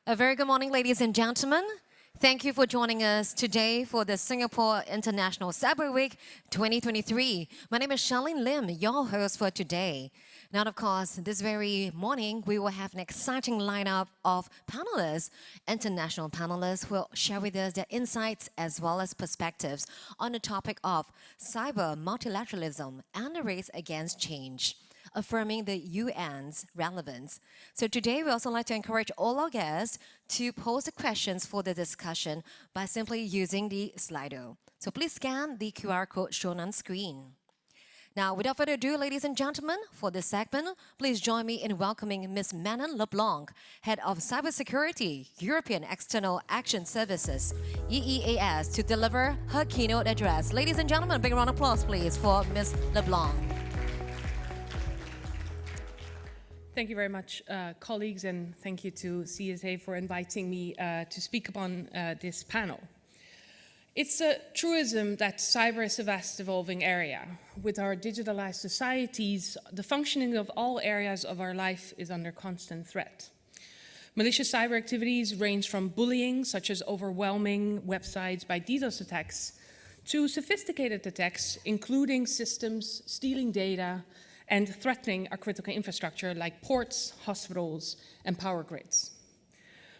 A very good morning, ladies and gentlemen. Thank you for joining us today for the Singapore International Cyber Week 2023. My name is Charlene Lim, your host for today. Now, of course, this very morning, we will have an exciting lineup of panelists, international panelists who will share with us their insights as well as perspectives on the topic of cyber multilateralism and the race against change, affirming the UN's relevance. So today, we also like to encourage all our guests to pose the questions for the discussion by simply using the Slido. So please scan the QR code shown on screen. Now, without further ado, ladies and gentlemen, for this segment, please join me in welcoming Ms. Manon LeBlanc, Head of Cybersecurity, European External Action Services, EEAS, to deliver her keynote address. Ladies and gentlemen, big round of applause, please, for Ms. LeBlanc. Thank you very much, colleagues, and thank you to CSA for inviting me to speak upon this panel. It's a truism that cyber is a vast evolving area. With our digitalized societies, the functioning of all areas of our life is under constant threat. Malicious cyber activities range from bullying, such as overwhelming websites by DDoS attacks, to sophisticated attacks, including systems stealing data and threatening our critical infrastructure like ports, hospitals, and power grids.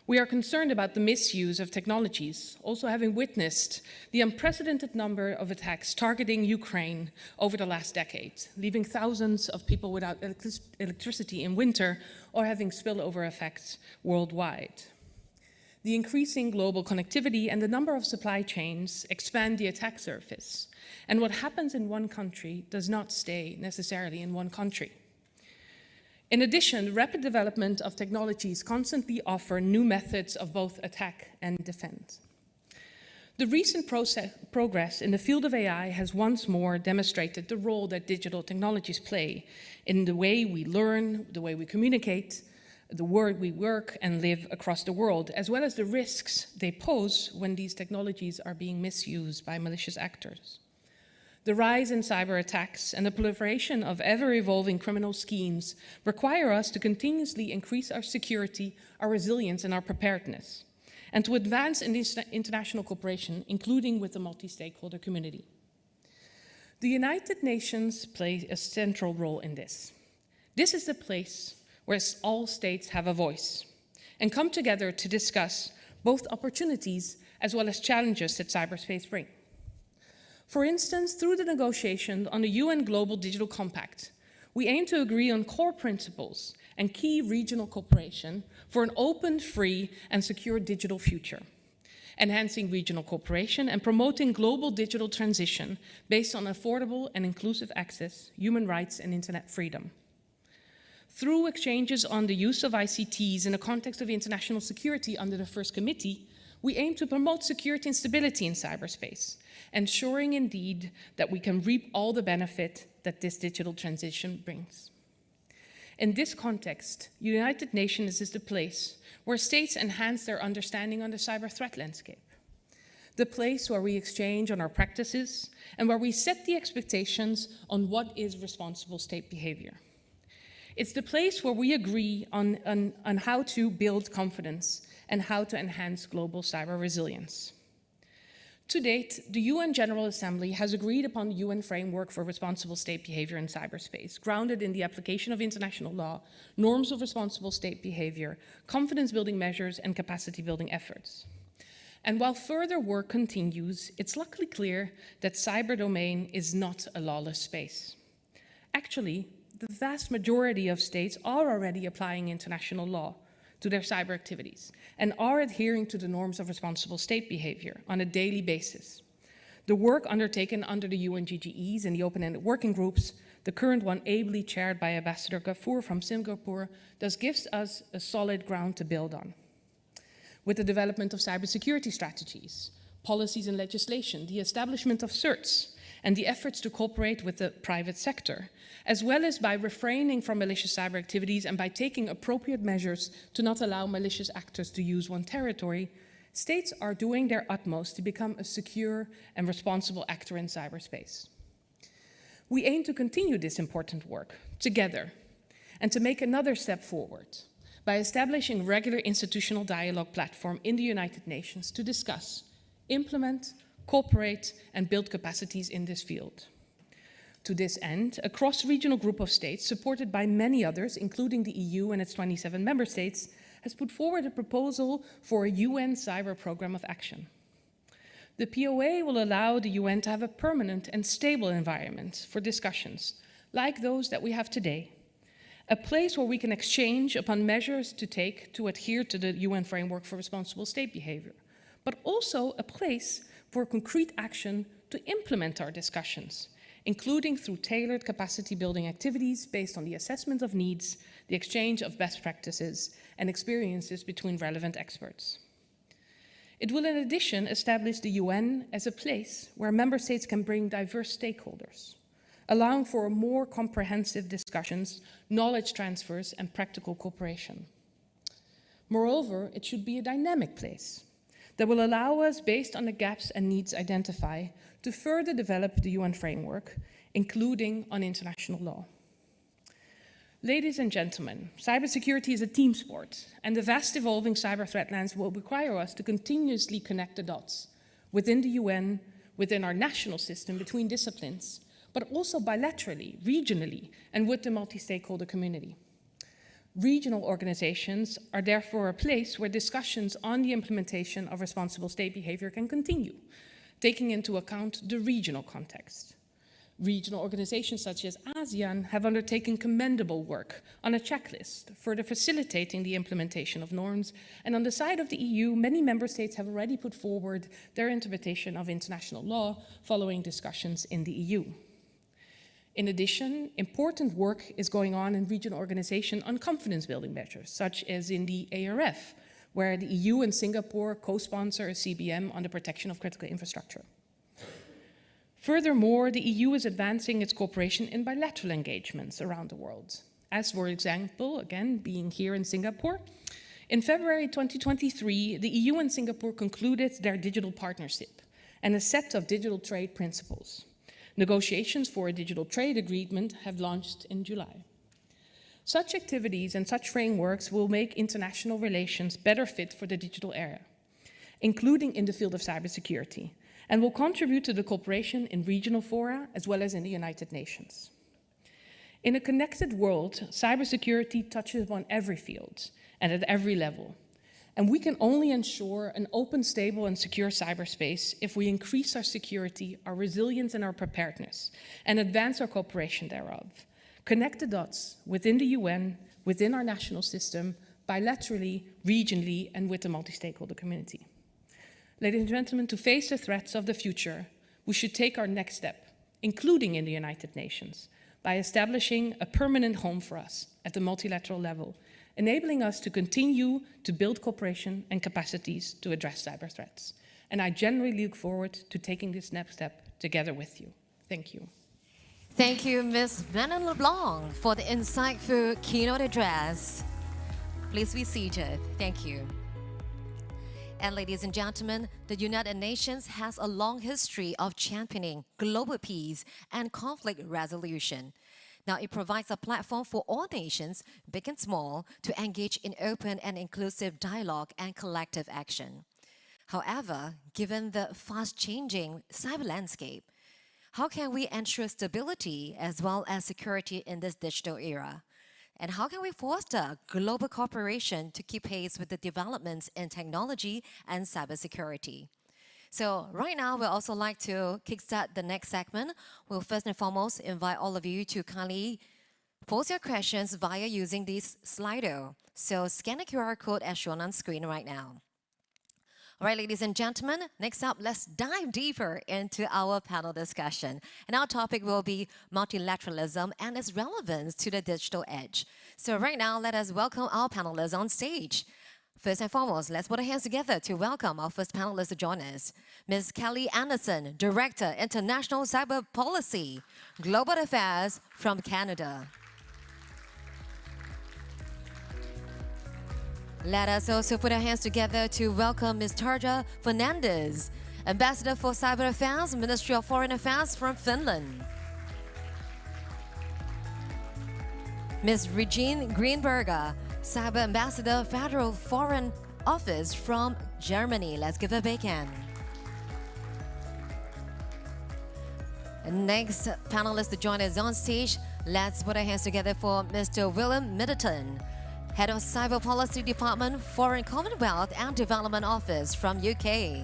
We are concerned about the misuse of technologies, also having witnessed the unprecedented number of attacks targeting Ukraine over the last decade, leaving thousands of people without electricity in winter or having spillover effects worldwide. The increasing global connectivity and the number of supply chains expand the attack surface, and what happens in one country does not stay necessarily in one country. In addition, the rapid development of technologies constantly offer new methods of both attack and defense. The recent progress in the field of AI has once more demonstrated the role that digital technologies play in the way we learn, the way we communicate, the way we work and live across the world, as well as the risks they pose when these technologies are being misused by malicious actors. The rise in cyber attacks and the proliferation of ever-evolving criminal schemes require us to continuously increase our security, our resilience, and our preparedness, and to advance in this international cooperation, including with the multi-stakeholder community. The United Nations play a central role in this. This is the place where all states have a voice and come together to discuss both opportunities as well as challenges that cyberspace brings. For instance, through the negotiation on the UN Global Digital Compact, we aim to agree on core principles and key regional cooperation for an open, free, and secure digital future, enhancing regional cooperation and promoting global digital transition based on affordable and inclusive access, human rights, and internet freedom. Through exchanges on the use of ICTs in the context of international security under the First Committee, we aim to promote security and stability in cyberspace, ensuring indeed that we can reap all the benefit that this digital transition brings. In this context, the United Nations is the place where states enhance their understanding on the cyber threat landscape, the place where we exchange on our practices and where we set the expectations on what is responsible state behavior. It's the place where we agree on how to build confidence and how to enhance global cyber resilience. To date, the UN General Assembly has agreed upon the UN framework for responsible state behavior in cyberspace, grounded in the application of international law, norms of responsible state behavior, confidence-building measures, and capacity-building efforts. And while further work continues, it's luckily clear that cyber domain is not a lawless space. Actually, the vast majority of states are already applying international law to their cyber activities and are adhering to the norms of responsible state behavior on a daily basis. The work undertaken under the UNGGEs and the open-ended working groups, the current one ably chaired by Ambassador Gafoor from Singapore, thus gives us a solid ground to build on. With the development of cybersecurity strategies, policies and legislation, the establishment of certs, and the efforts to cooperate with the private sector, as well as by refraining from malicious cyber activities and by taking appropriate measures to not allow malicious actors to use one territory, states are doing their utmost to become a secure and responsible actor in cyberspace. We aim to continue this important work together and to make another step forward by establishing regular institutional dialogue platform in the United Nations to discuss, implement, cooperate, and build capacities in this field. To this end, a cross-regional group of states, supported by many others, including the EU and its 27 member states, has put forward a proposal for a UN cyber program of action. The POA will allow the UN to have a permanent and stable environment for discussions, like those that we have today, a place where we can exchange upon measures to take to adhere to the UN framework for responsible state behavior, but also a place for concrete action to implement our discussions, including through tailored capacity building activities based on the assessment of needs, the exchange of best practices, and experiences between relevant experts. It will in addition establish the UN as a place where member states can bring diverse stakeholders, allowing for more comprehensive discussions, knowledge transfers, and practical cooperation. Moreover, it should be a dynamic place that will allow us, based on the gaps and needs identified, to further develop the UN framework, including on international law. Ladies and gentlemen, cybersecurity is a team sport, and the vast evolving cyber threat landscape will require us to continuously connect the dots within the UN, within our national system, between disciplines, but also bilaterally, regionally, and with the multi-stakeholder community. Regional organizations are therefore a place where discussions on the implementation of responsible state behavior can continue, taking into account the regional context. Regional organizations such as ASEAN have undertaken commendable work on a checklist, further facilitating the implementation of norms. And on the side of the EU, many member states have already put forward their interpretation of international law following discussions in the EU. In addition, important work is going on in regional organization on confidence building measures, such as in the ARF, where the EU and Singapore co-sponsor a CBM on the protection of critical infrastructure. Furthermore, the EU is advancing its cooperation in bilateral engagements around the world, as for example, again, being here in Singapore. In February 2023, the EU and Singapore concluded their digital partnership and a set of digital trade principles. Negotiations for a digital trade agreement have launched in July. Such activities and such frameworks will make international relations better fit for the digital era, including in the field of cybersecurity, and will contribute to the cooperation in regional fora as well as in the United Nations. In a connected world, cybersecurity touches upon every field and at every level. And we can only ensure an open, stable, and secure cyberspace if we increase our security, our resilience, and our preparedness, and advance our cooperation thereof. Connect the dots within the UN, within our national system, bilaterally, regionally, and with the multi-stakeholder community. Ladies and gentlemen, to face the threats of the future, we should take our next step, including in the United Nations, by establishing a permanent home for us at the multilateral level, enabling us to continue to build cooperation and capacities to address cyber threats. And I genuinely look forward to taking this next step together with you. Thank you. Thank you, Ms. Manon LeBlanc, for the insightful keynote address. Please be seated. Thank you. And ladies and gentlemen, the United Nations has a long history of championing global peace and conflict resolution. Now, it provides a platform for all nations, big and small, to engage in open and inclusive dialogue and collective action. However, given the fast-changing cyber landscape, how can we ensure stability as well as security in this digital era? And how can we foster global cooperation to keep pace with the developments in technology and cybersecurity? So right now, we'd also like to kickstart the next segment. We'll first and foremost invite all of you to kindly post your questions via using this Slido. So scan the QR code as shown on screen right now. All right, ladies and gentlemen, next up, let's dive deeper into our panel discussion. And our topic will be multilateralism and its relevance to the digital age. So right now, let us welcome our panelists on stage. First and foremost, let's put our hands together to welcome our first panelist to join us. Ms. Kelly Anderson, Director, International Cyber Policy, Global Affairs from Canada. Let us also put our hands together to welcome Ms. Tarja Fernandez, Ambassador for Cyber Affairs, Ministry of Foreign Affairs from Finland. Ms. Regine Greenberger, Cyber Ambassador, Federal Foreign Office from Germany. Let's give a big hand. Next panelist to join us on stage, let's put our hands together for Mr. Willem Middleton, Head of Cyber Policy Department, Foreign Commonwealth and Development Office from UK.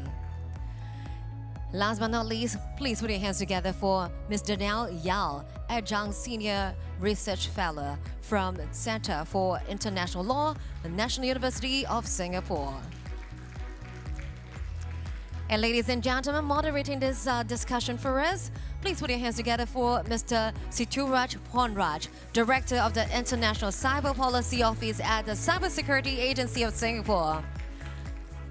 Last but not least, please put your hands together for Ms. Danielle Yao, Adjunct Senior Research Fellow from Center for International Law, the National University of Singapore. And ladies and gentlemen, moderating this discussion for us, please put your hands together for Mr. Situraj Ponraj, Director of the International Cyber Policy Office at the Cybersecurity Agency of Singapore.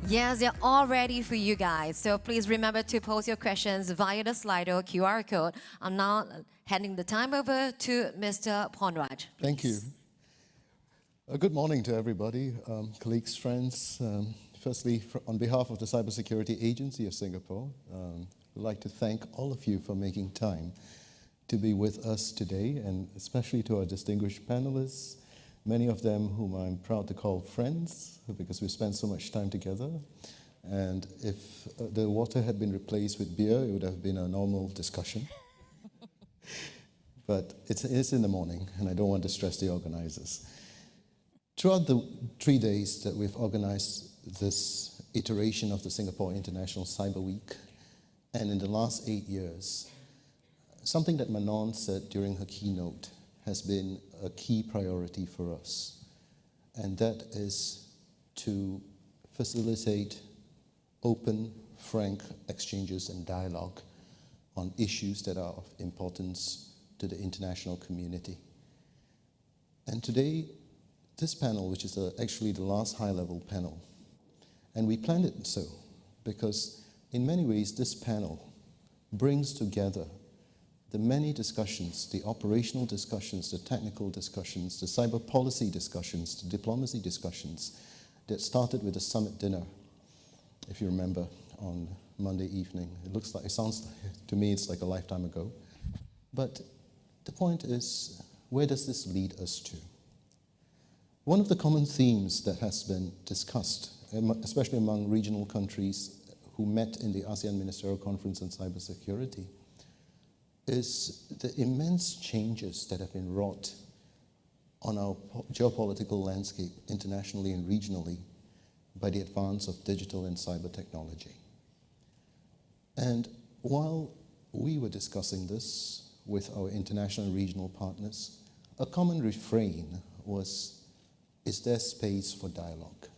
Yes, they're all ready for you guys. So please remember to post your questions via the Slido QR code. I'm now handing the time over to Mr. Ponraj. Thank you. Good morning to everybody, colleagues, friends. Firstly, on behalf of the Cybersecurity Agency of Singapore, we'd like to thank all of you for making time to be with us today, and especially to our distinguished panelists, many of them whom I'm proud to call friends, because we spend so much time together. And if the water had been replaced with beer, it would have been a normal discussion. But it's in the morning, and I don't want to stress the organizers. Throughout the 3 days that we've organized this iteration of the Singapore International Cyber Week, and in the last 8 years, something that Manon said during her keynote has been a key priority for us, and that is to facilitate open, frank exchanges and dialogue on issues that are of importance to the international community. And today, this panel, which is actually the last high-level panel, and we planned it so because in many ways this panel brings together the many discussions, the operational discussions, the technical discussions, the cyber policy discussions, the diplomacy discussions that started with the summit dinner, if you remember, on Monday evening. It sounds like, to me, it's like a lifetime ago. But the point is, where does this lead us to? One of the common themes that has been discussed, especially among regional countries who met in the ASEAN Ministerial Conference on Cybersecurity, is the immense changes that have been wrought on our geopolitical landscape internationally and regionally by the advance of digital and cyber technology. And while we were discussing this with our international and regional partners, a common refrain was, is there space for dialogue?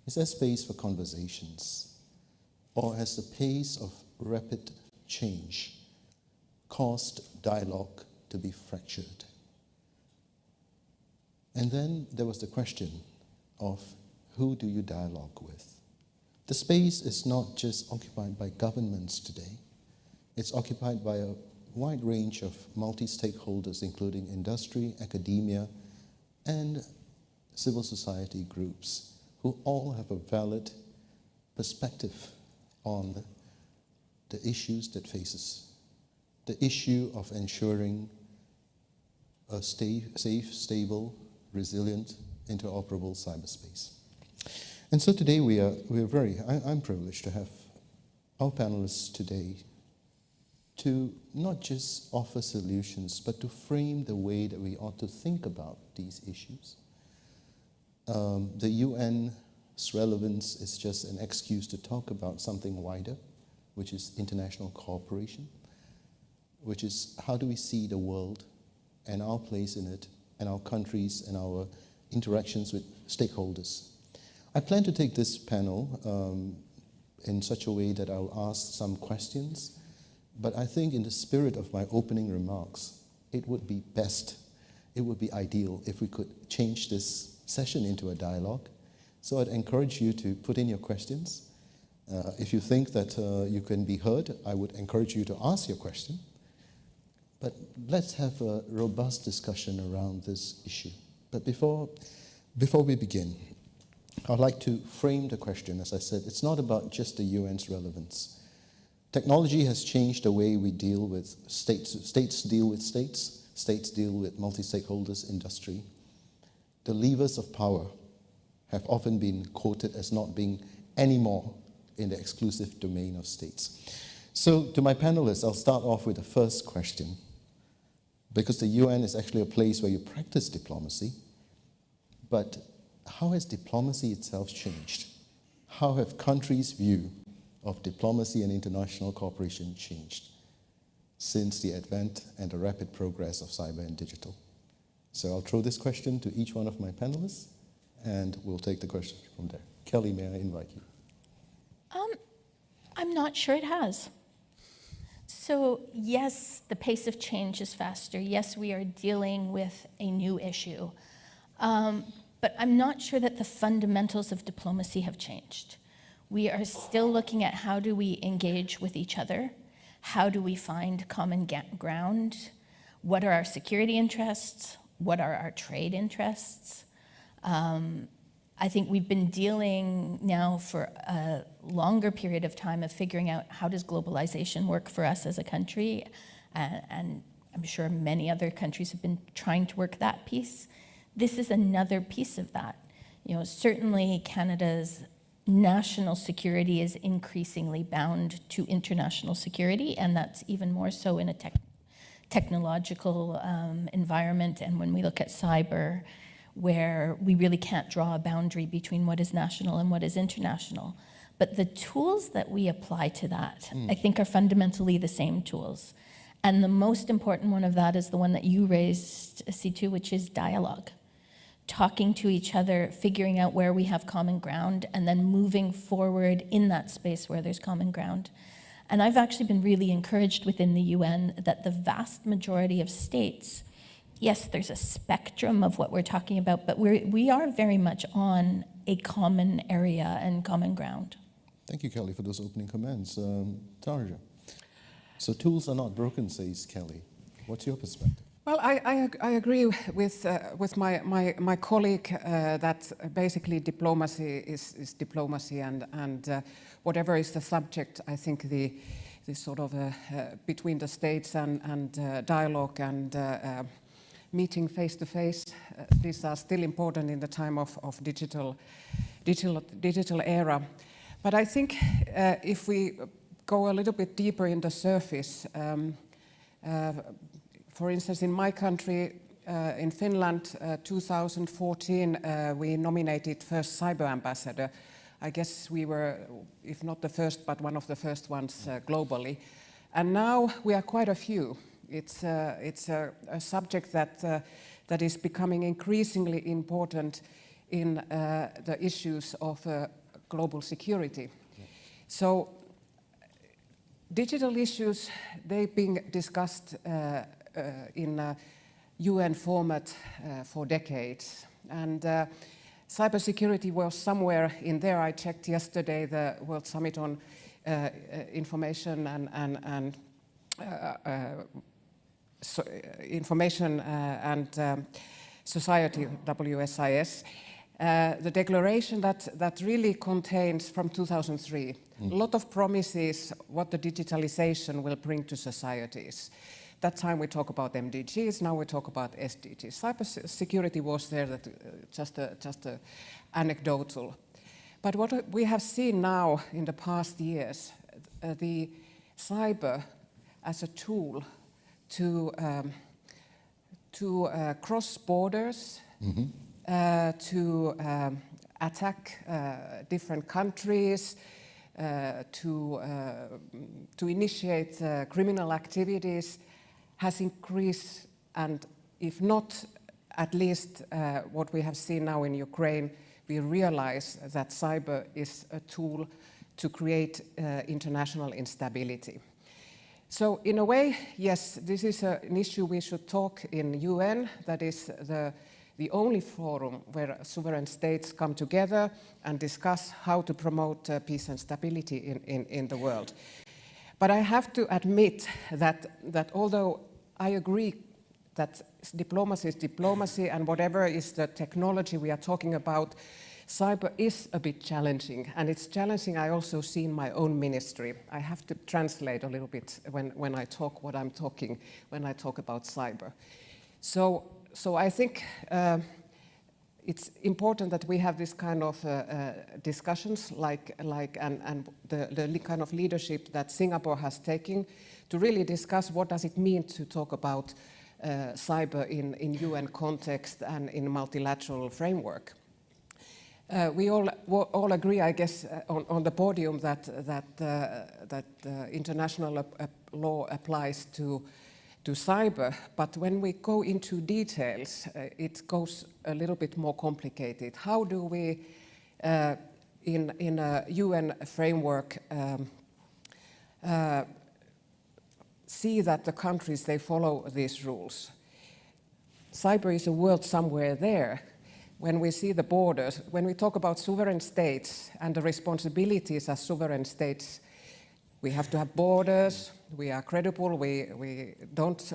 Is there space for conversations? Or has the pace of rapid change caused dialogue to be fractured? And then there was the question of who do you dialogue with? The space is not just occupied by governments today. It's occupied by a wide range of multi-stakeholders, including industry, academia, and civil society groups, who all have a valid perspective on the issues that faces. The issue of ensuring a safe, stable, resilient, interoperable cyberspace. And so today I'm privileged to have our panelists today to not just offer solutions, but to frame the way that we ought to think about these issues. The UN's relevance is just an excuse to talk about something wider, which is international cooperation, which is how do we see the world and our place in it, and our countries and our interactions with stakeholders. I plan to take this panel in such a way that I'll ask some questions, but I think in the spirit of my opening remarks, it would be best, it would be ideal if we could change this session into a dialogue. So I'd encourage you to put in your questions. If you think that you can be heard, I would encourage you to ask your question. But let's have a robust discussion around this issue. But before we begin, I'd like to frame the question. As I said, it's not about just the UN's relevance. Technology has changed the way we deal with states. States deal with states. States deal with multi-stakeholders, industry. the levers of power have often been quoted as not being any more in the exclusive domain of states. So to my panelists, I'll start off with the first question, because the UN is actually a place where you practice diplomacy, but how has diplomacy itself changed? How have countries' view of diplomacy and international cooperation changed since the advent and the rapid progress of cyber and digital? So I'll throw this question to each one of my panelists, and we'll take the question from there. Kelly, may I invite you? I'm not sure it has. So yes, the pace of change is faster. Yes, we are dealing with a new issue. But I'm not sure that the fundamentals of diplomacy have changed. We are still looking at how do we engage with each other? How do we find common ground? What are our security interests? What are our trade interests? I think we've been dealing now for a longer period of time of figuring out how does globalization work for us as a country, and I'm sure many other countries have been trying to work that piece. This is another piece of that. You know, certainly Canada's national security is increasingly bound to international security, and that's even more so in a technological environment, and when we look at cyber, where we really can't draw a boundary between what is national and what is international. But the tools that we apply to that, I think, are fundamentally the same tools. And the most important one of that is the one that you raised, Situ, which is dialogue. Talking to each other, figuring out where we have common ground, and then moving forward in that space where there's common ground. And I've actually been really encouraged within the UN that the vast majority of states, yes, there's a spectrum of what we're talking about, but we are very much on a common area and common ground. Thank you, Kelly, for those opening comments. Tarja. So tools are not broken, says Kelly. What's your perspective? Well, I agree with my colleague that basically diplomacy is diplomacy, and whatever is the subject, I think the sort of between the states and dialogue and meeting face to face, these are still important in the time of digital era. But I think if we go a little bit deeper in the surface, for instance, in my country, in Finland, 2014, we nominated first cyber ambassador. I guess we were, if not the first, but one of the first ones globally. And now we are quite a few. It's a subject that is becoming increasingly important in the issues of global security. So digital issues, they've been discussed in UN format for decades. And cybersecurity was somewhere in there. I checked yesterday the World Summit on Information and Society, WSIS. The declaration that really contains from 2003 a lot of promises what the digitalization will bring to societies. That time we talk about MDGs, now we talk about SDGs. Cybersecurity was there, that just anecdotal. But what we have seen now in the past years, the cyber as a tool to cross borders, to attack different countries, to initiate criminal activities, has increased, and if not, at least what we have seen now in Ukraine, we realize that cyber is a tool to create international instability. So in a way, yes, this is an issue we should talk in UN. That is the only forum where sovereign states come together and discuss how to promote peace and stability in the world. But I have to admit that although I agree that diplomacy is diplomacy and whatever is the technology we are talking about, cyber is a bit challenging, and it's challenging I also see in my own ministry. I have to translate a little bit when I talk what I'm talking, when I talk about cyber. So I think it's important that we have this kind of discussions and the kind of leadership that Singapore has taken to really discuss what does it mean to talk about cyber in UN context and in multilateral framework. We all agree, I guess, on the podium that international law applies to cyber, but when we go into details, it goes a little bit more complicated. How do we, in a UN framework, see that the countries, they follow these rules? Cyber is a world somewhere there. When we see the borders, when we talk about sovereign states and the responsibilities as sovereign states, we have to have borders, we are credible, we don't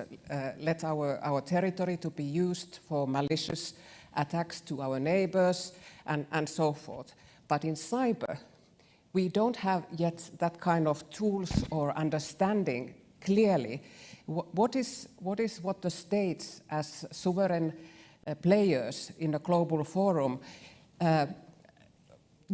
let our territory to be used for malicious attacks to our neighbors and so forth. But in cyber, we don't have yet that kind of tools or understanding clearly. What the states as sovereign players in a global forum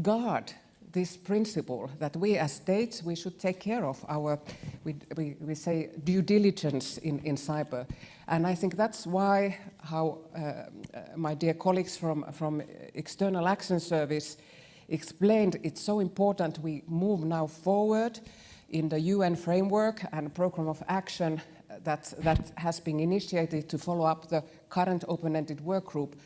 guard this principle that we as states, we should take care of our, we say, due diligence in cyber. And I think that's why my dear colleagues from External Action Service explained it's so important we move now forward in the UN framework and program of action that has been initiated to follow up the current open-ended work group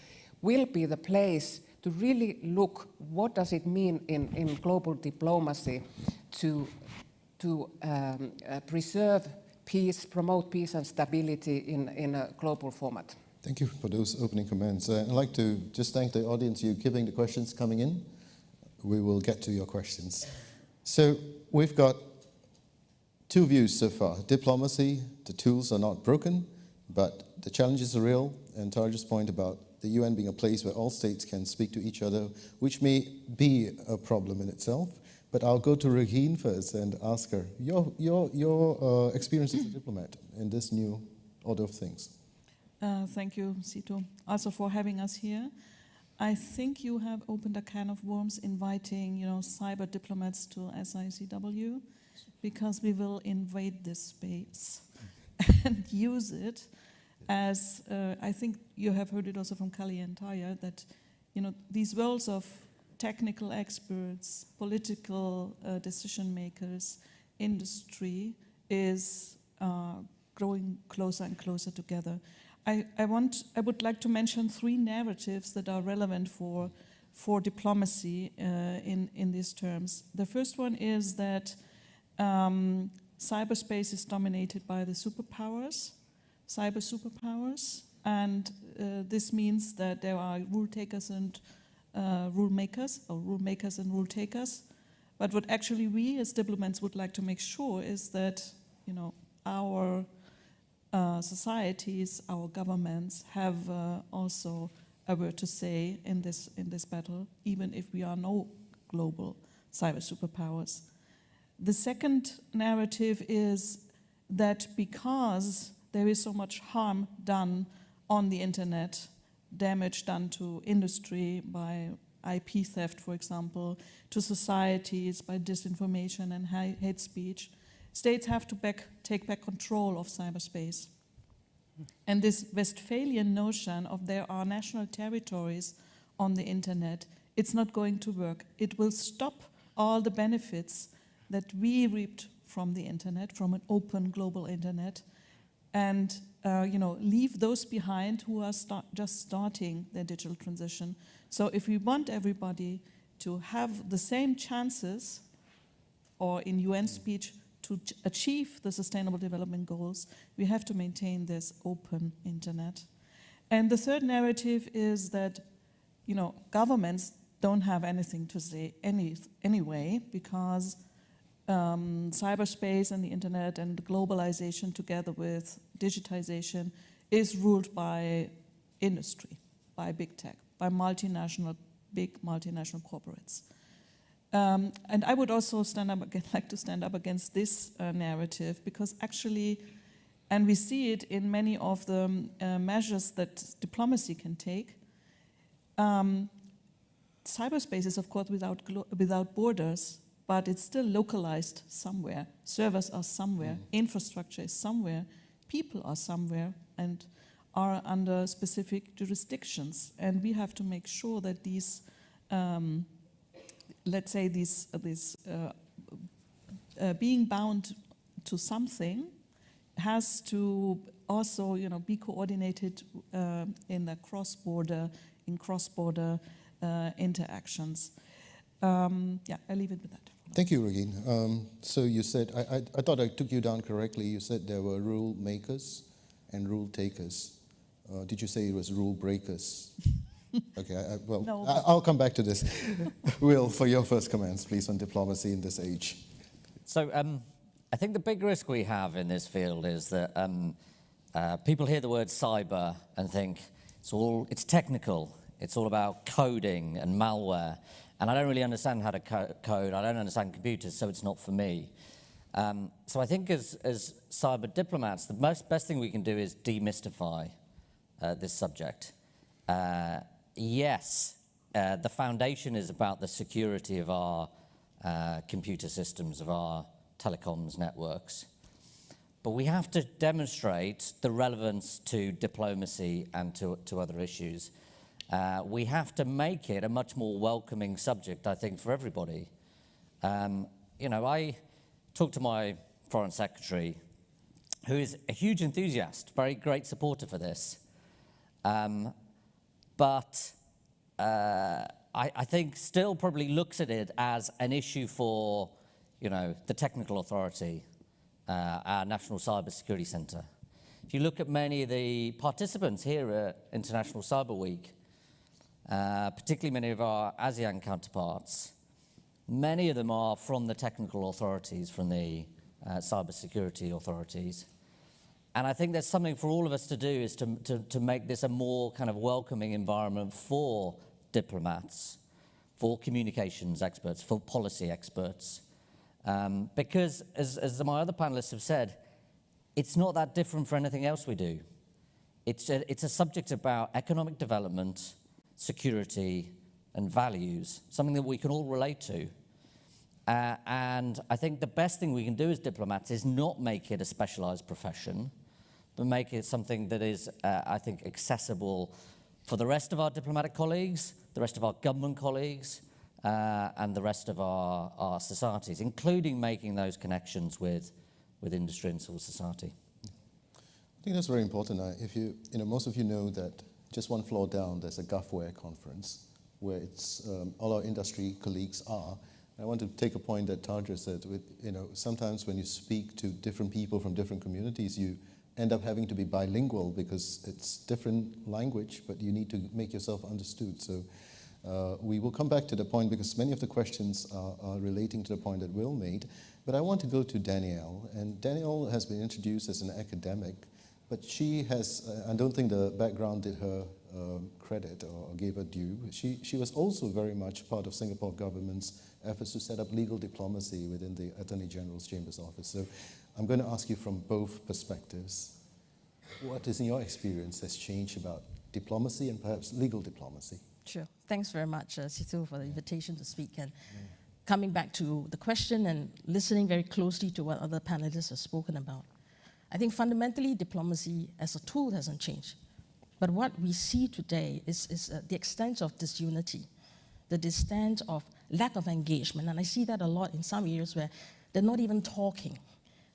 will be the place to really look what does it mean in global diplomacy to preserve peace, promote peace and stability in a global format. Thank you for those opening comments. I'd like to just thank the audience, you keeping the questions coming in. We will get to your questions. So we've got two views so far. Diplomacy, the tools are not broken, but the challenges are real. And Tarja's point about the UN being a place where all states can speak to each other, which may be a problem in itself. But I'll go to Regine first and ask her, your experience as a diplomat in this new order of things. Thank you, Sito, also for having us here. I think you have opened a can of worms inviting, cyber diplomats to SICW, because we will invade this space and use it as, I think you have heard it also from Kali and Taya, that these worlds of technical experts, political decision makers, industry is growing closer and closer together. I would like to mention three narratives that are relevant for diplomacy in these terms. The first one is that cyberspace is dominated by the superpowers, cyber superpowers, and this means that there are rule takers and rule makers, or rule makers and rule takers. But what actually we as diplomats would like to make sure is that our societies, our governments have also a word to say in this battle, even if we are no global cyber superpowers. The second narrative is that because there is so much harm done on the internet, damage done to industry by IP theft, for example, to societies by disinformation and hate speech, states have to take back control of cyberspace. And this Westphalian notion of there are national territories on the internet, it's not going to work. It will stop all the benefits that we reaped from the internet, from an open global internet, and leave those behind who are just starting their digital transition. So if we want everybody to have the same chances, or in UN speech, to achieve the Sustainable Development Goals, we have to maintain this open internet. And the third narrative is that, governments don't have anything to say anyway, because cyberspace and the internet and globalization together with digitization is ruled by industry, by big tech, by big multinational corporates. And I would also like to stand up against this narrative, because actually, and we see it in many of the measures that diplomacy can take, Cyberspace is, of course, without borders, but it's still localized somewhere. Servers are somewhere, infrastructure is somewhere, people are somewhere, and are under specific jurisdictions. And we have to make sure that these, let's say, being bound to something has to also, be coordinated in the cross-border interactions. I'll leave it with that. Thank you, Regine. So you said, I thought I took you down correctly. You said there were rule makers and rule takers. Did you say it was rule breakers? Okay, No. I'll come back to this. Will, for your first comments, please, on diplomacy in this age. So I think the big risk we have in this field is that people hear the word cyber and think it's technical. It's all about coding and malware. And I don't really understand how to code. I don't understand computers, so it's not for me. So I think as cyber diplomats, the best thing we can do is demystify this subject. Yes, the foundation is about the security of our computer systems, of our telecoms networks. But we have to demonstrate the relevance to diplomacy and to other issues. We have to make it a much more welcoming subject, I think, for everybody. I talked to my foreign secretary, who is a huge enthusiast, very great supporter for this. But I think still probably looks at it as an issue for, the technical authority, our National Cybersecurity Centre. If you look at many of the participants here at International Cyber Week, particularly many of our ASEAN counterparts, many of them are from the technical authorities, from the cybersecurity authorities. And I think there's something for all of us to do is to make this a more kind of welcoming environment for diplomats, for communications experts, for policy experts. Because, as my other panelists have said, it's not that different for anything else we do. It's a subject about economic development, security, and values, something that we can all relate to. And I think the best thing we can do as diplomats is not make it a specialized profession, but make it something that is, I think, accessible for the rest of our diplomatic colleagues, the rest of our government colleagues, and the rest of our societies, including making those connections with industry and civil society. I think that's very important. Most of you know that just one floor down, there's a GovWare conference where it's all our industry colleagues are. I want to take a point that Tadra said. Sometimes when you speak to different people from different communities, you end up having to be bilingual because it's different language, but you need to make yourself understood. So we will come back to the point because many of the questions are relating to the point that Will made. But I want to go to Danielle. And Danielle has been introduced as an academic, but she has, I don't think the background did her credit or gave her due. She was also very much part of Singapore government's efforts to set up legal diplomacy within the Attorney General's Chamber's office. So I'm going to ask you from both perspectives, what is in your experience has changed about diplomacy and perhaps legal diplomacy? Sure. Thanks very much, Situ, for the invitation to speak. And coming back to the question and listening very closely to what other panelists have spoken about, I think fundamentally diplomacy as a tool hasn't changed. But what we see today is the extent of disunity, the extent of lack of engagement. And I see that a lot in some areas where they're not even talking.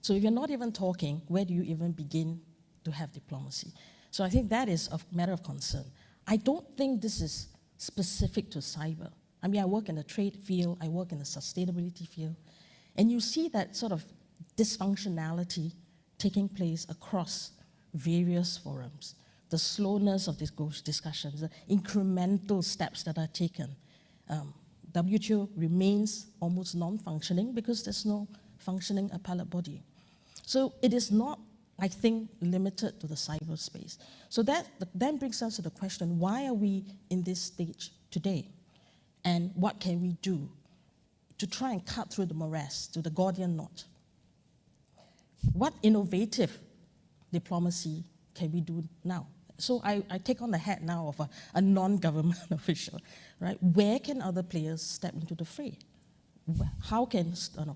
So if you're not even talking, where do you even begin to have diplomacy? So I think that is a matter of concern. I don't think this is specific to cyber. I mean, I work in the trade field, I work in the sustainability field, and you see that sort of dysfunctionality taking place across various forums. The slowness of these discussions, the incremental steps that are taken. WTO remains almost non-functioning because there's no functioning appellate body. So it is not, I think, limited to the cyberspace. So that then brings us to the question, why are we in this stage today? And what can we do to try and cut through the morass, to the Gordian knot? What innovative diplomacy can we do now? So I take on the hat now of a non-government official, right? Where can other players step into the fray? How can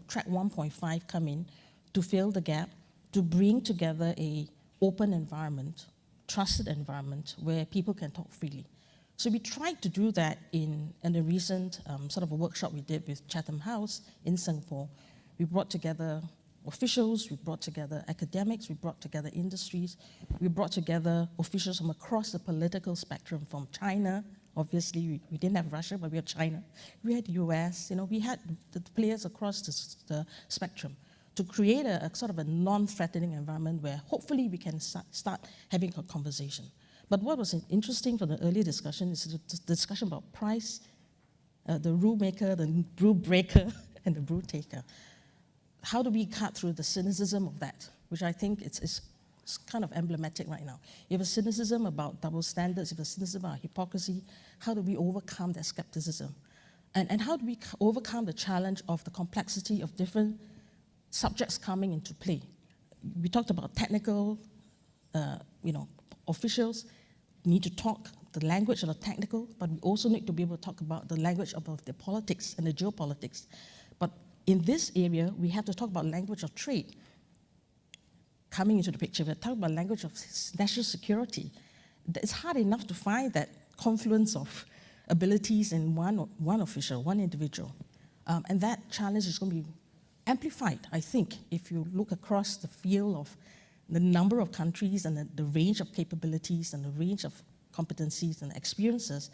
track 1.5 come in to fill the gap, to bring together a open environment, trusted environment where people can talk freely? So we tried to do that in a recent sort of a workshop we did with Chatham House in Singapore. We brought together officials, we brought together academics, we brought together industries, we brought together officials from across the political spectrum, from China. Obviously, we didn't have Russia, but we had China. We had the US, we had the players across the spectrum to create a sort of a non-threatening environment where hopefully we can start having a conversation. But what was interesting for the earlier discussion is the discussion about price, the rule maker, the rule breaker, and the rule taker. How do we cut through the cynicism of that, which I think it's kind of emblematic right now. You have a cynicism about double standards, you have a cynicism about hypocrisy. How do we overcome that skepticism? And how do we overcome the challenge of the complexity of different subjects coming into play? We talked about technical, officials need to talk the language of the technical, but we also need to be able to talk about the language of the politics and the geopolitics. But in this area, we have to talk about language of trade coming into the picture. We're talking about language of national security. It's hard enough to find that confluence of abilities in one official, one individual. And that challenge is going to be amplified, I think, if you look across the field of the number of countries and the range of capabilities and the range of competencies and experiences.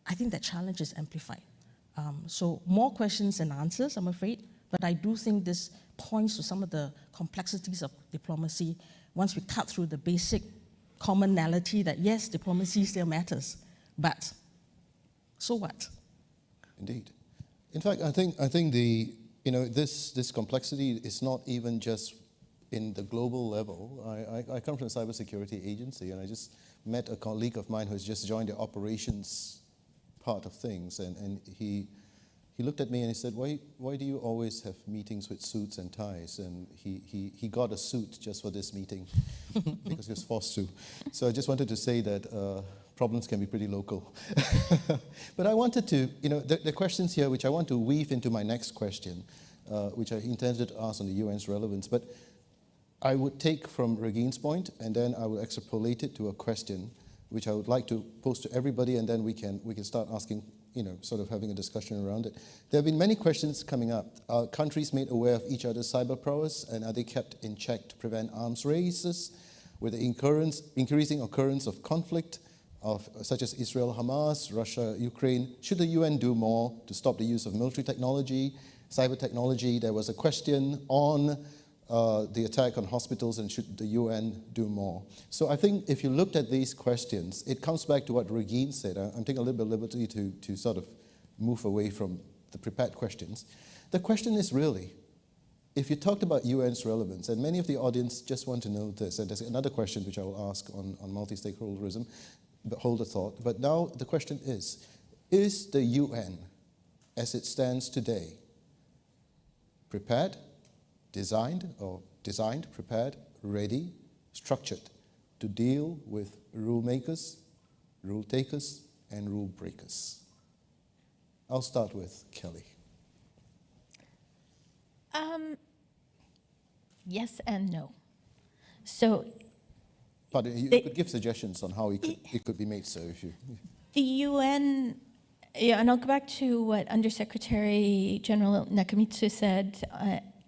I think that challenge is amplified. So more questions than answers, I'm afraid, but I do think this points to some of the complexities of diplomacy once we cut through the basic commonality that yes, diplomacy still matters, but so what? Indeed. In fact, I think this complexity is not even just in the global level. I come from a cybersecurity agency, and I just met a colleague of mine who's just joined the operations part of things, and he looked at me and he said, why do you always have meetings with suits and ties? And he got a suit just for this meeting because he was forced to. So I just wanted to say that problems can be pretty local. But I wanted to, the questions here, which I want to weave into my next question, which I intended to ask on the UN's relevance, but I would take from Regine's point, and then I will extrapolate it to a question, which I would like to pose to everybody, and then we can start asking, sort of having a discussion around it. There have been many questions coming up. Are countries made aware of each other's cyber prowess, and are they kept in check to prevent arms races? With the increasing occurrence of conflict, such as Israel, Hamas, Russia, Ukraine, should the UN do more to stop the use of military technology, cyber technology? There was a question on the attack on hospitals, and should the UN do more? So I think if you looked at these questions, it comes back to what Regine said. I'm taking a little bit of liberty to sort of move away from the prepared questions. The question is really, if you talked about UN's relevance, and many of the audience just want to know this, and there's another question which I will ask on multi-stakeholderism, but hold a thought. But now the question is the UN, as it stands today, prepared, designed, prepared, ready, structured to deal with rule makers, rule takers, and rule breakers? I'll start with Kelly. Yes and no. So Pardon, you could give suggestions on how it could be made so if you... the UN, and I'll go back to what Undersecretary General Nakamitsu said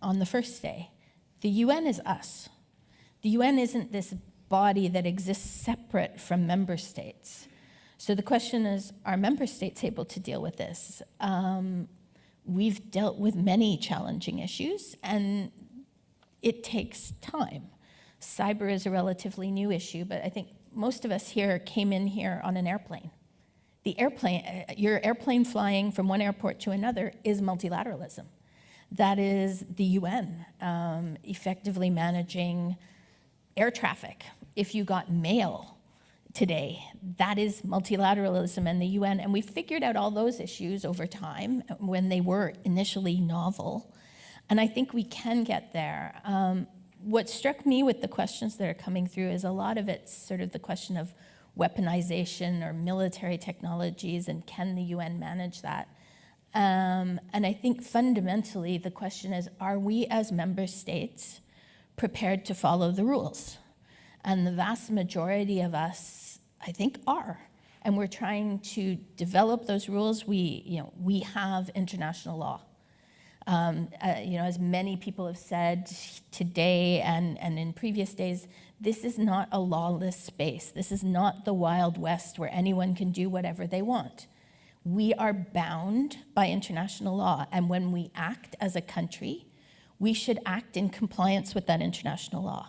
on the first day. The UN is us. The UN isn't this body that exists separate from member states. So the question is, are member states able to deal with this? We've dealt with many challenging issues, and it takes time. Cyber is a relatively new issue, but I think most of us here came in here on an airplane. Your airplane flying from one airport to another is multilateralism. That is the UN effectively managing air traffic. If you got mail today, that is multilateralism and the UN. And we figured out all those issues over time when they were initially novel. And I think we can get there. what struck me with the questions that are coming through is a lot of it's sort of the question of weaponization or military technologies, and can the UN manage that? And I think fundamentally the question is, are we as member states prepared to follow the rules? And the vast majority of us, I think, are. And we're trying to develop those rules. We have international law. As many people have said today and in previous days, this is not a lawless space. This is not the Wild West where anyone can do whatever they want. We are bound by international law, and when we act as a country, we should act in compliance with that international law.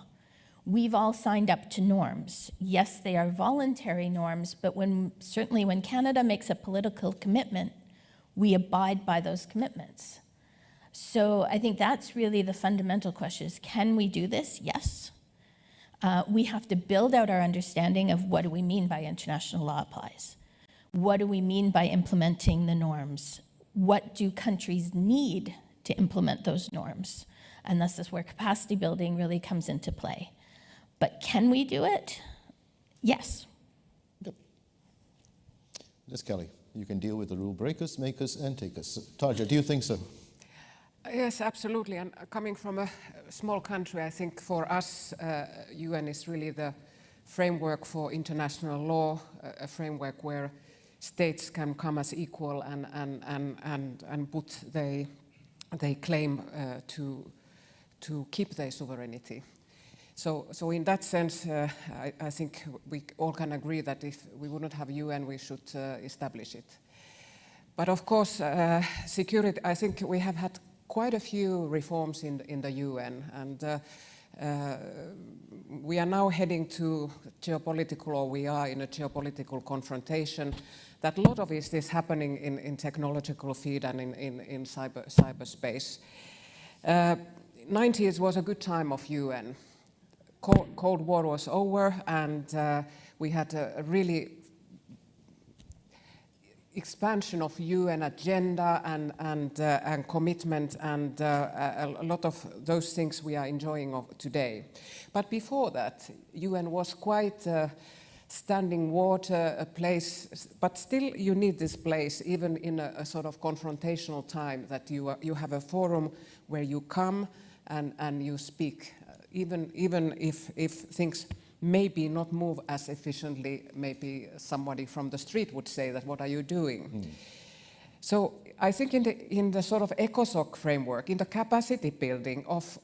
We've all signed up to norms. Yes, they are voluntary norms, but certainly when Canada makes a political commitment, we abide by those commitments. So I think that's really the fundamental question is, can we do this? Yes. We have to build out our understanding of what do we mean by international law applies. What do we mean by implementing the norms? What do countries need to implement those norms? And this is where capacity building really comes into play. But can we do it? Yes. Yep. Ms. Kelly, you can deal with the rule breakers, makers, and takers. Tarja, do you think so? Yes, absolutely. And coming from a small country, I think for us, UN is really the framework for international law, a framework where states can come as equal and put they claim to keep their sovereignty. So in that sense, I think we all can agree that if we wouldn't have UN, we should establish it. But of course, security, I think we have had quite a few reforms in the UN, and we are now heading to geopolitical, or we are in a geopolitical confrontation. That a lot of it is happening in technological field and in cyberspace. 90s was a good time of UN. Cold War was over, and we had a really expansion of UN agenda and commitment, and a lot of those things we are enjoying today. But before that, UN was quite standing water, a place, but still you need this place, even in a sort of confrontational time, that you have a forum where you come and you speak, even if things maybe not move as efficiently, maybe somebody from the street would say that, what are you doing? Mm. So I think in the sort of ECOSOC framework, in the capacity building of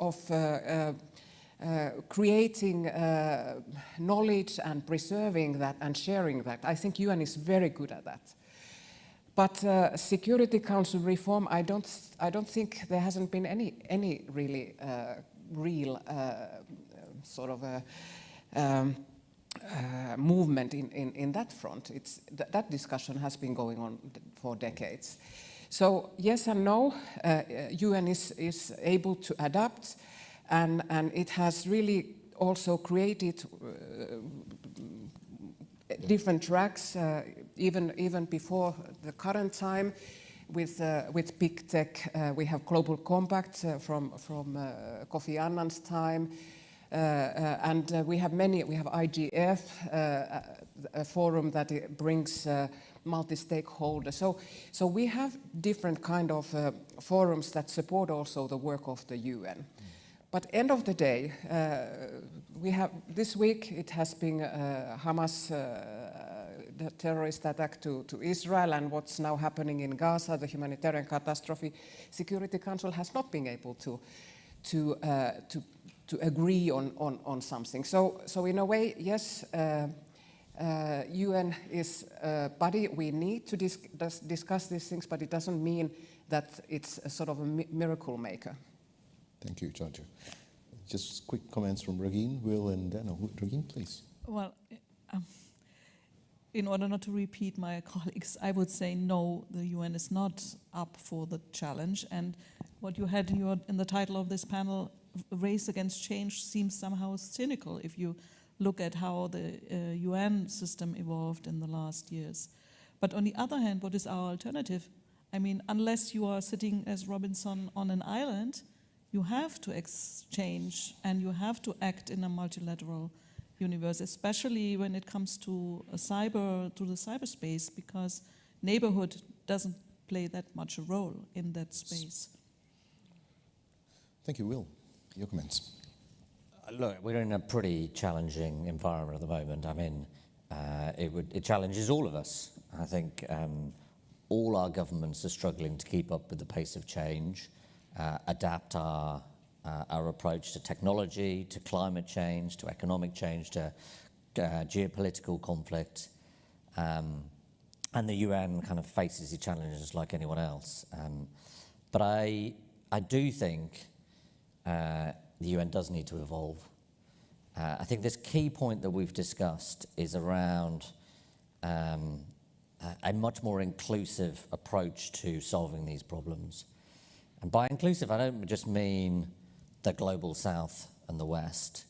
creating knowledge and preserving that and sharing that, I think UN is very good at that. But Security Council reform, I don't think there hasn't been any really real sort of movement in that front. That discussion has been going on for decades. So yes and no, UN is able to adapt, and it has really also created different tracks, even before the current time. With big tech, we have Global Compact from Kofi Annan's time. And we have many. We have IGF, a forum that brings multi-stakeholders. So we have different kind of forums that support also the work of the UN. But end of the day, we have this week. It has been Hamas, the terrorist attack to Israel, and what's now happening in Gaza, the humanitarian catastrophe. Security Council has not been able to agree on something. So in a way, yes, UN is a body we need to discuss these things, but it doesn't mean that it's a sort of a miracle maker. Thank you, Georgia. Just quick comments from Regine, Will, and Dano. Regine, please. Well, in order not to repeat my colleagues, I would say no, the UN is not up for the challenge. And what you had in the title of this panel, Race Against Change, seems somehow cynical if you look at how the UN system evolved in the last years. But on the other hand, what is our alternative? I mean, unless you are sitting as Robinson on an island, you have to exchange and you have to act in a multilateral universe, especially when it comes to the cyberspace, because neighborhood doesn't play that much a role in that space. Thank you, Will. Your comments. Look, we're in a pretty challenging environment at the moment. I mean, it challenges all of us. I think all our governments are struggling to keep up with the pace of change, adapt our approach to technology, to climate change, to economic change, to geopolitical conflict. And the UN kind of faces the challenges like anyone else. But I do think the UN does need to evolve. I think this key point that we've discussed is around a much more inclusive approach to solving these problems. And by inclusive, I don't just mean the global south and the west.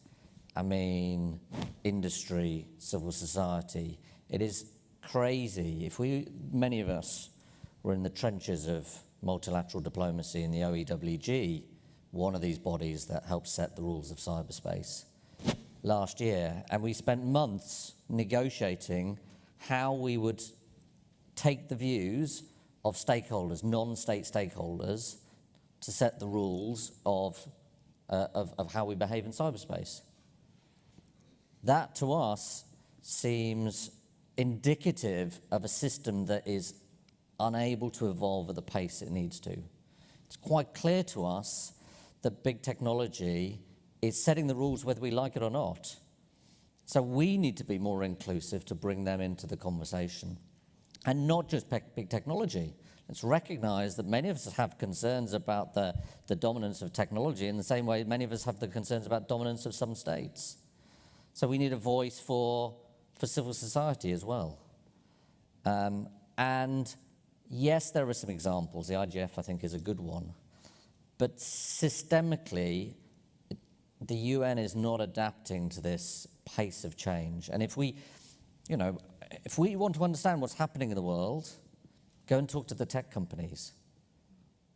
I mean industry, civil society. It is crazy. If many of us were in the trenches of multilateral diplomacy in the OEWG, one of these bodies that helps set the rules of cyberspace, last year, and we spent months negotiating how we would take the views of stakeholders, non-state stakeholders, to set the rules of how we behave in cyberspace. That, to us, seems indicative of a system that is unable to evolve at the pace it needs to. It's quite clear to us that big technology is setting the rules whether we like it or not. So we need to be more inclusive to bring them into the conversation. And not just big technology. Let's recognize that many of us have concerns about the dominance of technology in the same way many of us have the concerns about dominance of some states. So we need a voice for civil society as well. And yes, there are some examples. The IGF, I think, is a good one. But systemically, the UN is not adapting to this pace of change. And if we want to understand what's happening in the world, go and talk to the tech companies.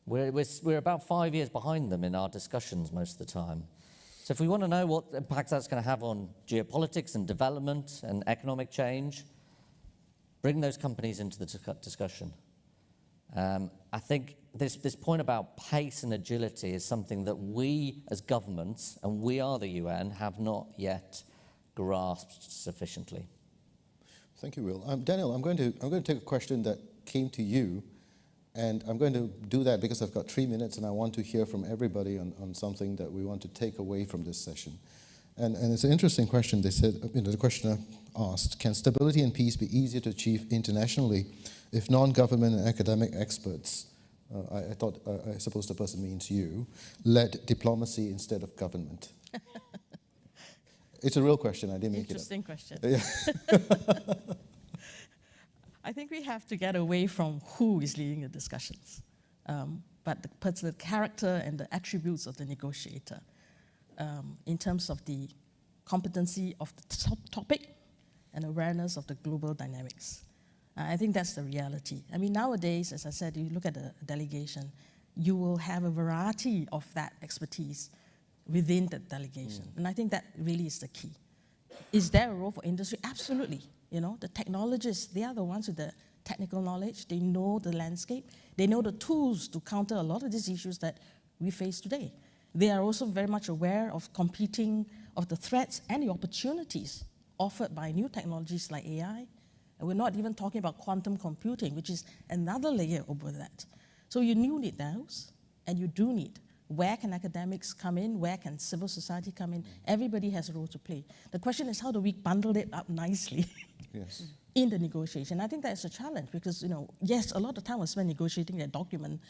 We're about 5 years behind them in our discussions most of the time. So if we want to know what impact that's going to have on geopolitics and development and economic change, bring those companies into the discussion. I think this point about pace and agility is something that we as governments, and we are the UN, have not yet grasped sufficiently. Thank you, Will. Daniel, I'm going to take a question that came to you, and I'm going to do that because I've got 3 minutes and I want to hear from everybody on something that we want to take away from this session. And it's an interesting question. They said, the questioner asked, can stability and peace be easier to achieve internationally if non-government and academic experts, I suppose the person means you, led diplomacy instead of government? It's a real question. I didn't make it up. Interesting question. Yeah. I think we have to get away from who is leading the discussions, but the particular character and the attributes of the negotiator in terms of the competency of the topic and awareness of the global dynamics. I think that's the reality. I mean, nowadays, as I said, you look at a delegation, you will have a variety of that expertise within the delegation. And I think that really is the key. Is there a role for industry? Absolutely. You know, the technologists, they are the ones with the technical knowledge. They know the landscape. They know the tools to counter a lot of these issues that we face today. They are also very much aware of the threats and the opportunities offered by new technologies like AI. And we're not even talking about quantum computing, which is another layer over that. So you need those, and you do need. Where can academics come in? Where can civil society come in? Everybody has a role to play. The question is, how do we bundle it up nicely in the negotiation? I think that is a challenge because, yes, a lot of time was spent negotiating a document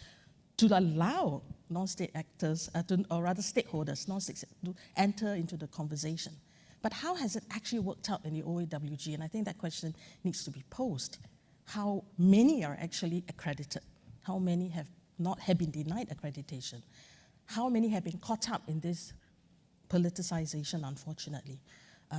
to allow non-state actors, or rather stakeholders, non-state, to enter into the conversation. But how has it actually worked out in the OEWG? And I think that question needs to be posed. How many are actually accredited? How many have been denied accreditation? How many have been caught up in this politicization, unfortunately?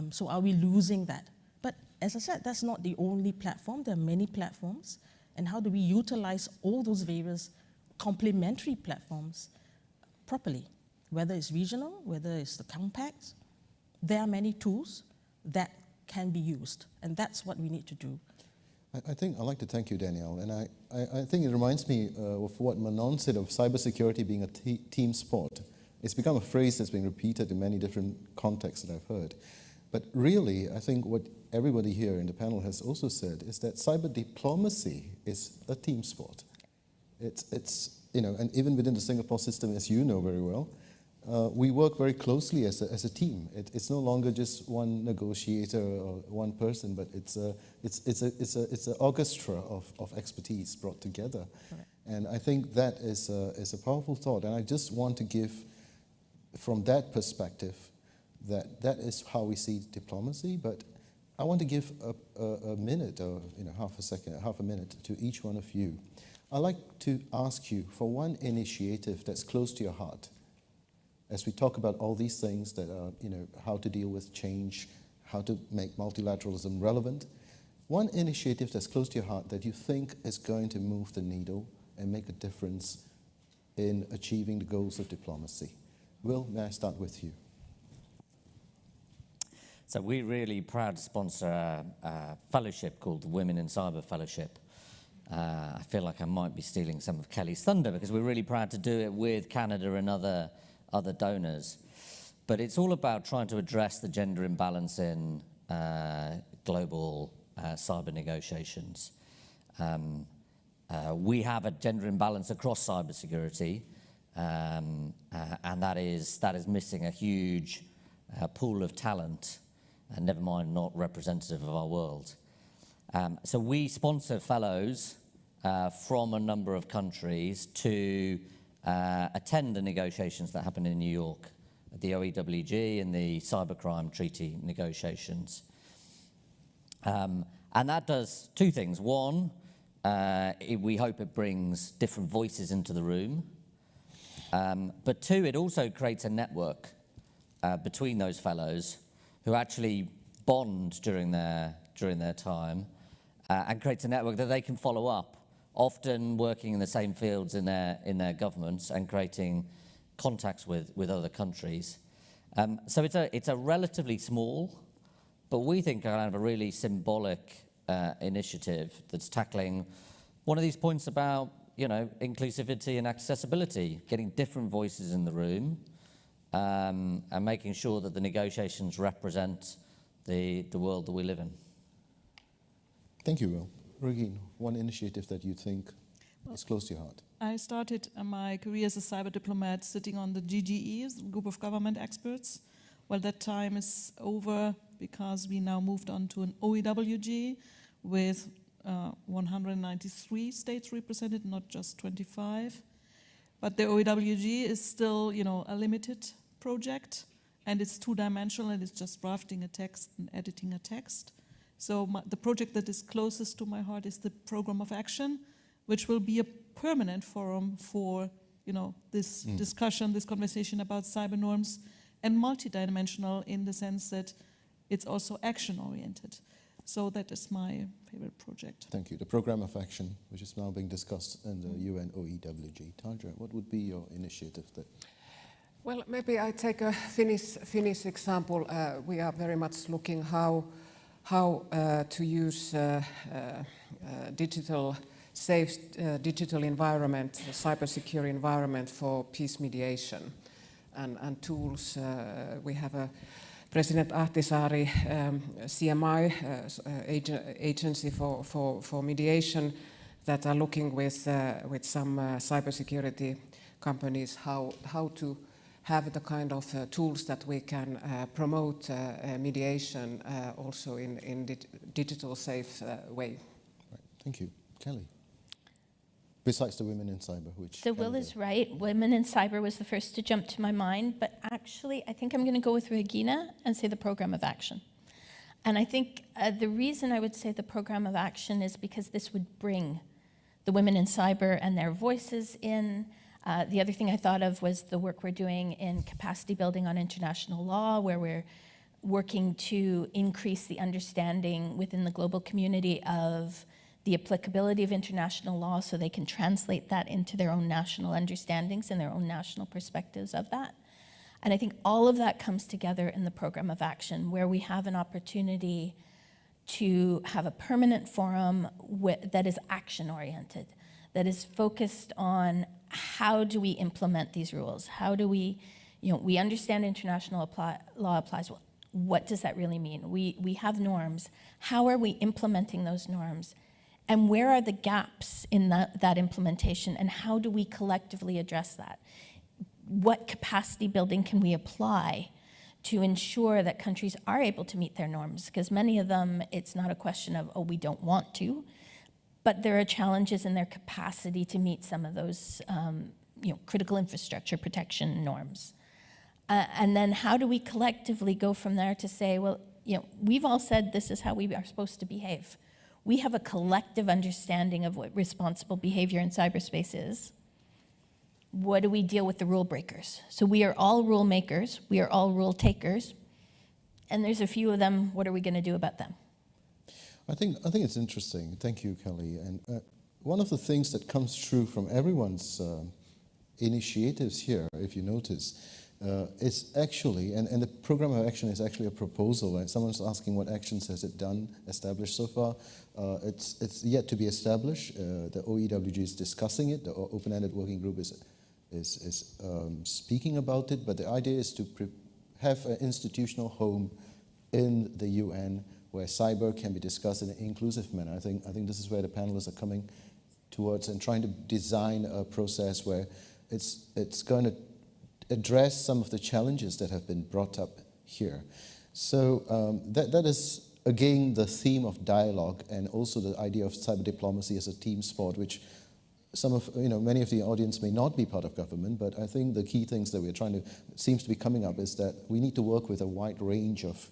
So are we losing that? But as I said, that's not the only platform. There are many platforms. And how do we utilize all those various complementary platforms properly? whether it's regional, whether it's the compacts, there are many tools that can be used, and that's what we need to do. I think I'd like to thank you, Danielle, and I think it reminds me of what Manon said of cybersecurity being a team sport. It's become a phrase that's been repeated in many different contexts that I've heard. But really, I think what everybody here in the panel has also said is that cyber diplomacy is a team sport. It's you know, and even within the Singapore system, as you know very well, we work very closely as a team. It's no longer just one negotiator or one person, but it's an orchestra of expertise brought together. Correct. And I think that is a powerful thought. And I just want to give, from that perspective, that is how we see diplomacy. But I want to give a minute, or half a minute to each one of you. I'd like to ask you for one initiative that's close to your heart. As we talk about all these things that are, how to deal with change, how to make multilateralism relevant, one initiative that's close to your heart that you think is going to move the needle and make a difference in achieving the goals of diplomacy. Will, may I start with you? So we're really proud to sponsor a fellowship called the Women in Cyber Fellowship. I feel like I might be stealing some of Kelly's thunder because we're really proud to do it with Canada and other donors. But it's all about trying to address the gender imbalance in global cyber negotiations. We have a gender imbalance across cybersecurity, and that is missing a huge pool of talent, and never mind not representative of our world. So we sponsor fellows from a number of countries to attend the negotiations that happen in New York, the OEWG and the Cybercrime Treaty negotiations. And that does two things. One, we hope it brings different voices into the room. But two, it also creates a network between those fellows who actually bond during their time and creates a network that they can follow up, often working in the same fields in their governments and creating contacts with other countries. So it's a relatively small, but we think kind of a really symbolic initiative that's tackling one of these points about inclusivity and accessibility, getting different voices in the room, and making sure that the negotiations represent the world that we live in. Thank you, Will. Regine, one initiative that you think is close to your heart. I started my career as a cyber diplomat sitting on the GGE, a group of government experts. Well, that time is over because we now moved on to an OEWG with 193 states represented, not just 25. But the OEWG is still, a limited project, and it's two-dimensional, and it's just drafting a text and editing a text. So the project that is closest to my heart is the Program of Action, which will be a permanent forum for, this discussion, this conversation about cyber norms, and multidimensional in the sense that it's also action-oriented. So that is my favorite project. Thank you. The Program of Action, which is now being discussed in the UN OEWG. Tanja, what would be your initiative that? Well, maybe I take a Finnish example. We are very much looking how to use safe digital environment, cybersecure environment for peace mediation and tools. We have a President Ahtisaari CMI agency for mediation that are looking with some cybersecurity companies how to have the kind of tools that we can promote mediation also in digital safe way. Right. Thank you. Kelly. Besides the Women in Cyber, which... So Will is right. Women in Cyber was the first to jump to my mind, but actually I think I'm going to go with Regina and say the Program of Action. And I think the reason I would say the Program of Action is because this would bring the women in cyber and their voices in. The other thing I thought of was the work we're doing in capacity building on international law, where we're working to increase the understanding within the global community of the applicability of international law so they can translate that into their own national understandings and their own national perspectives of that. And I think all of that comes together in the program of action, where we have an opportunity to have a permanent forum that is action-oriented, that is focused on how do we implement these rules? How do we, we understand international law applies. Well, what does that really mean? We have norms. How are we implementing those norms? And where are the gaps in that implementation? And how do we collectively address that? What capacity building can we apply to ensure that countries are able to meet their norms? Because many of them, it's not a question of, oh, we don't want to, but there are challenges in their capacity to meet some of those critical infrastructure protection norms. And then how do we collectively go from there to say, well, we've all said this is how we are supposed to behave. We have a collective understanding of what responsible behavior in cyberspace is. What do we deal with the rule breakers? So we are all rule makers, we are all rule takers, and there's a few of them. What are we going to do about them? I think it's interesting. Thank you, Kelly. And one of the things that comes true from everyone's initiatives here, if you notice, is actually, and the program of action is actually a proposal. Right? Someone's asking what actions has it established so far. It's yet to be established. The OEWG is discussing it. The Open-Ended Working Group is speaking about it, but the idea is to have an institutional home in the UN where cyber can be discussed in an inclusive manner. I think this is where the panelists are coming towards, and trying to design a process where it's going to address some of the challenges that have been brought up here. So that is, again, the theme of dialogue, and also the idea of cyber diplomacy as a team sport, which many of the audience may not be part of government, but I think the key things that we're trying to, seems to be coming up, is that we need to work with a wide range of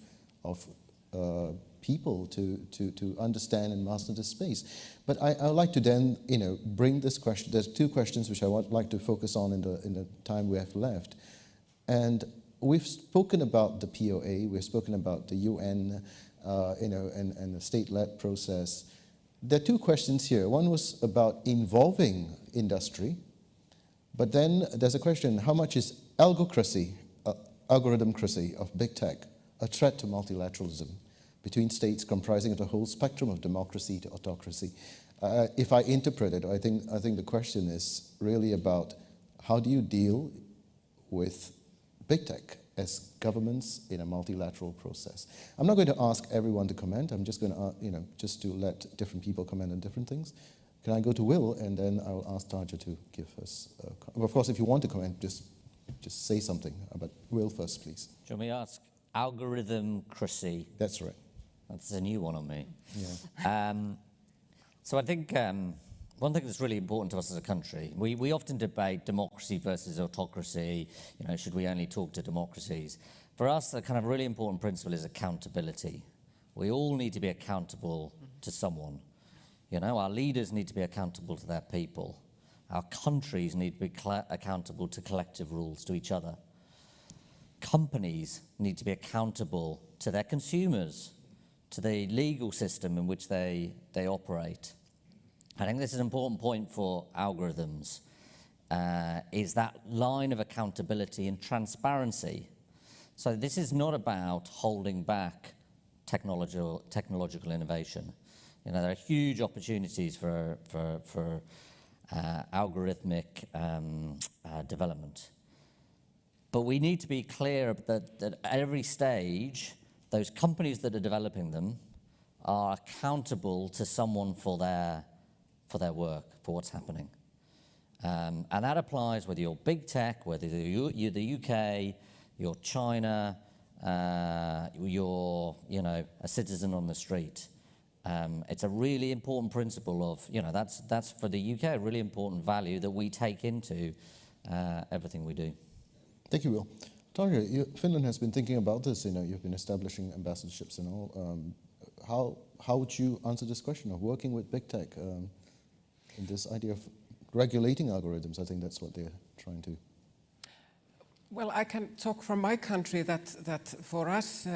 people to understand and master this space. But I would like to then, bring this question. There's two questions which I would like to focus on in the time we have left. And we've spoken about the POA, we've spoken about the UN, and the state-led process. There are two questions here. One was about involving industry, but then there's a question: how much is algocracy, algorithmcracy of big tech, a threat to multilateralism between states comprising of the whole spectrum of democracy to autocracy? If I interpret it, I think the question is really about how do you deal with big tech as governments in a multilateral process. I'm not going to ask everyone to comment. I'm just going to, just to let different people comment on different things. Can I go to Will, and then I'll ask Tarja to give us, of course, if you want to comment, just say something. But Will first, please. Shall we ask algorithmcracy? That's right. That's a new one on me. Yeah. So I think one thing that's really important to us as a country, we often debate democracy versus autocracy. Should we only talk to democracies? For us, the kind of really important principle is accountability. We all need to be accountable to someone. Our leaders need to be accountable to their people. Our countries need to be accountable to collective rules, to each other. Companies need to be accountable to their consumers, to the legal system in which they operate. I think this is an important point for algorithms, is that line of accountability and transparency. So this is not about holding back technological innovation. There are huge opportunities for algorithmic development. But we need to be clear that at every stage, those companies that are developing them are accountable to someone for their work, for what's happening. And that applies whether you're big tech, whether you're the UK, you're China, you're a citizen on the street. It's a really important principle of, that's for the UK, a really important value that we take into everything we do. Thank you, Will. Tarja, Finland has been thinking about this. You've been establishing ambassadorships and all. How would you answer this question of working with big tech in this idea of regulating algorithms? I think that's what they're trying to. Well, I can talk from my country that for us,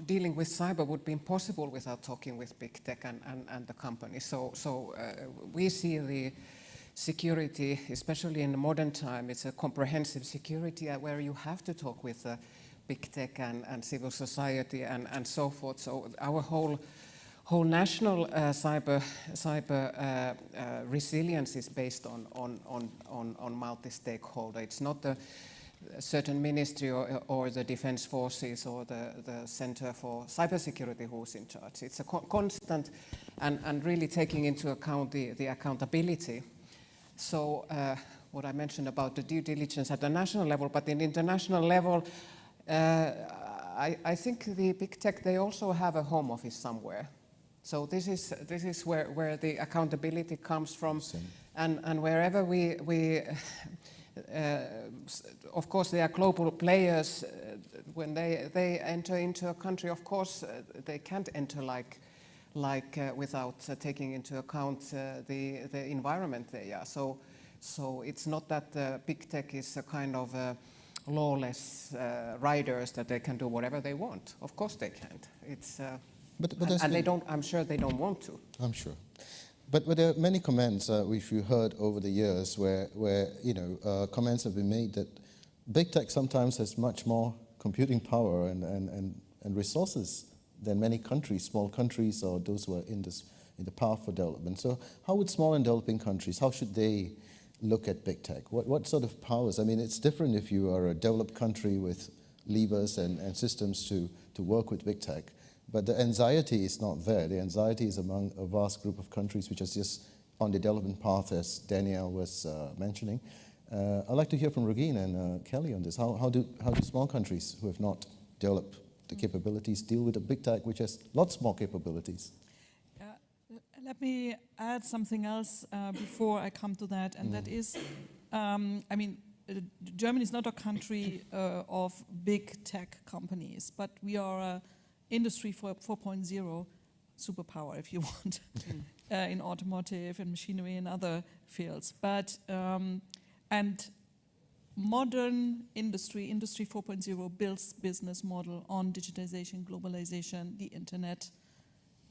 dealing with cyber would be impossible without talking with big tech and the companies. So we see the security, especially in the modern time, it's a comprehensive security where you have to talk with big tech and civil society and so forth. So our whole national cyber resilience is based on multi-stakeholder. It's not a certain ministry or the defense forces or the Center for Cybersecurity who's in charge. It's a constant and really taking into account the accountability. So what I mentioned about the due diligence at the national level, but in international level, I think the big tech, they also have a home office somewhere. So this is where the accountability comes from, and wherever we of course, they are global players. When they enter into a country, of course, they can't enter like without taking into account the environment they are. So it's not that big tech is a kind of lawless riders that they can do whatever they want. Of course they can't. It's and they don't. I'm sure they don't want to. I'm sure. But there are many comments which we heard over the years where comments have been made that big tech sometimes has much more computing power and resources than many countries, small countries or those who are in the path for development. So how would small and developing countries, how should they look at big tech? What sort of powers? I mean, it's different if you are a developed country with levers and systems to work with big tech. But the anxiety is not there. The anxiety is among a vast group of countries which is just on the development path, as Danielle was mentioning. I'd like to hear from Regine and Kelly on this. How do small countries who have not developed the capabilities deal with a big tech which has lots more capabilities? Let me add something else before I come to that, and that is, I mean, Germany is not a country of big tech companies, but we are a Industry 4.0 superpower, if you want, in automotive and machinery and other fields. But and modern Industry 4.0 builds business model on digitization, globalization, the internet,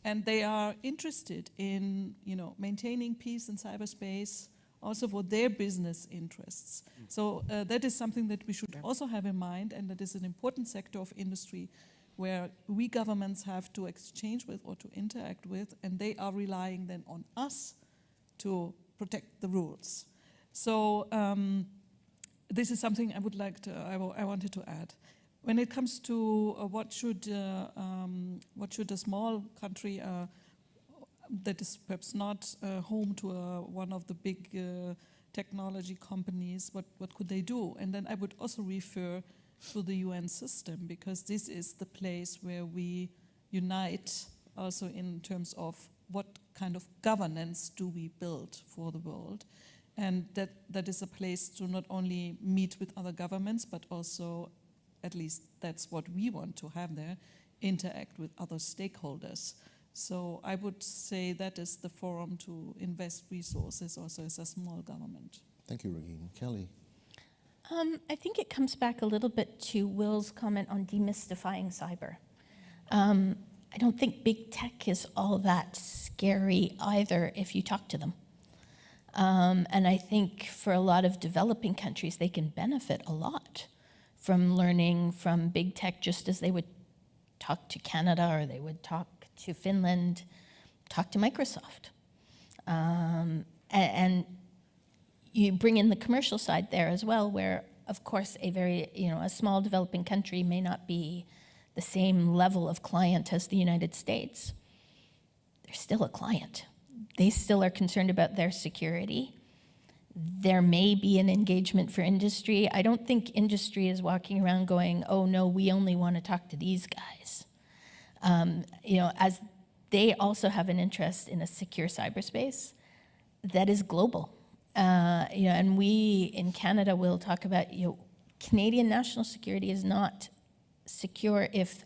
and they are interested in maintaining peace in cyberspace, also for their business interests. So that is something that we should also have in mind, and that is an important sector of industry where we governments have to exchange with or to interact with, and they are relying then on us to protect the rules. So this is something I would like to, I wanted to add. When it comes to what should a small country that is perhaps not home to one of the big technology companies, what could they do? And then I would also refer to the UN system, because this is the place where we unite also in terms of what kind of governance do we build for the world. And that is a place to not only meet with other governments, but also, at least that's what we want to have there, interact with other stakeholders. So I would say that is the forum to invest resources also as a small government. Thank you, Regine. Kelly? I think it comes back a little bit to Will's comment on demystifying cyber. I don't think big tech is all that scary either if you talk to them. And I think for a lot of developing countries, they can benefit a lot from learning from big tech, just as they would talk to Canada or they would talk to Finland, talk to Microsoft. And you bring in the commercial side there as well, where, of course, a small developing country may not be the same level of client as the United States. They're still a client. They still are concerned about their security. There may be an engagement for industry. I don't think industry is walking around going, oh no, we only want to talk to these guys. As they also have an interest in a secure cyberspace that is global. And we in Canada will talk about, Canadian national security is not secure if